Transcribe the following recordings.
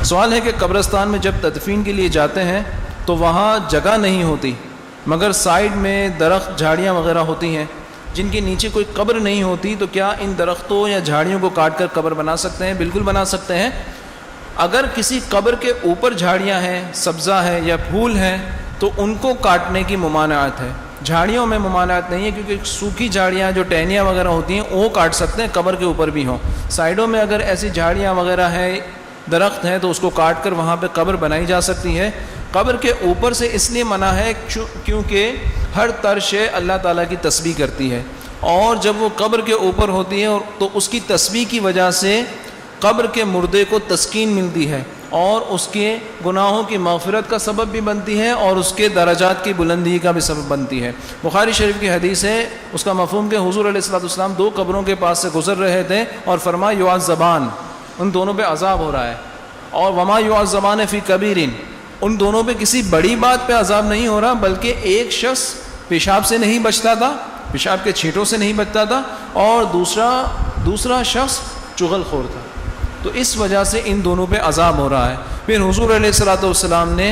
سوال ہے کہ قبرستان میں جب تدفین کے لیے جاتے ہیں تو وہاں جگہ نہیں ہوتی، مگر سائیڈ میں درخت جھاڑیاں وغیرہ ہوتی ہیں جن کے نیچے کوئی قبر نہیں ہوتی، تو کیا ان درختوں یا جھاڑیوں کو کاٹ کر قبر بنا سکتے ہیں؟ بالکل بنا سکتے ہیں۔ اگر کسی قبر کے اوپر جھاڑیاں ہیں، سبزہ ہے یا پھول ہیں تو ان کو کاٹنے کی ممانعت ہے۔ جھاڑیوں میں ممانعت نہیں ہے، کیونکہ سوکھی جھاڑیاں جو ٹہنیاں وغیرہ ہوتی ہیں وہ کاٹ سکتے ہیں، قبر کے اوپر بھی ہوں۔ سائیڈوں میں اگر ایسی جھاڑیاں وغیرہ ہیں، درخت ہیں، تو اس کو کاٹ کر وہاں پہ قبر بنائی جا سکتی ہے۔ قبر کے اوپر سے اس لیے منع ہے کیونکہ ہر طرح اللہ تعالیٰ کی تسبیح کرتی ہے، اور جب وہ قبر کے اوپر ہوتی ہے تو اس کی تسبیح کی وجہ سے قبر کے مردے کو تسکین ملتی ہے، اور اس کے گناہوں کی مغفرت کا سبب بھی بنتی ہے، اور اس کے درجات کی بلندی کا بھی سبب بنتی ہے۔ بخاری شریف کی حدیث ہے، اس کا مفہوم کہ حضور علیہ السلام دو قبروں کے پاس سے گزر رہے تھے اور فرمایا یعذبان، ان دونوں پہ عذاب ہو رہا ہے، اور وما یعذبان فی کبیر، ان دونوں پہ کسی بڑی بات پہ عذاب نہیں ہو رہا، بلکہ ایک شخص پیشاب سے نہیں بچتا تھا، پیشاب کے چھینٹوں سے نہیں بچتا تھا، اور دوسرا شخص چغل خور تھا، تو اس وجہ سے ان دونوں پہ عذاب ہو رہا ہے۔ پھر حضور علیہ السلام نے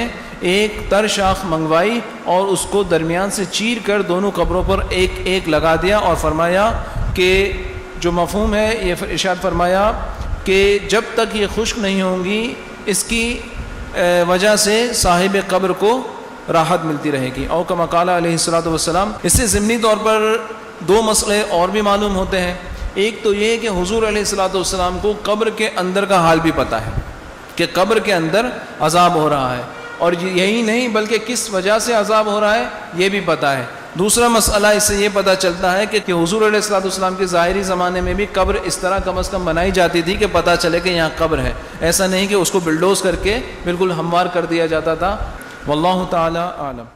ایک تر شاخ منگوائی اور اس کو درمیان سے چیر کر دونوں قبروں پر ایک ایک لگا دیا، اور فرمایا کہ جو مفہوم ہے یہ ارشاد فرمایا کہ جب تک یہ خشک نہیں ہوں گی اس کی وجہ سے صاحب قبر کو راحت ملتی رہے گی، او کما قال علیہ السلام۔ اس سے ضمنی طور پر دو مسئلے اور بھی معلوم ہوتے ہیں۔ ایک تو یہ کہ حضور علیہ السلام کو قبر کے اندر کا حال بھی پتہ ہے کہ قبر کے اندر عذاب ہو رہا ہے، اور یہی نہیں بلکہ کس وجہ سے عذاب ہو رہا ہے یہ بھی پتہ ہے۔ دوسرا مسئلہ اس سے یہ پتہ چلتا ہے کہ حضور علیہ السلام کے ظاہری زمانے میں بھی قبر اس طرح کم از کم بنائی جاتی تھی کہ پتہ چلے کہ یہاں قبر ہے، ایسا نہیں کہ اس کو بلڈوز کر کے بالکل ہموار کر دیا جاتا تھا۔ واللہ تعالی عالم۔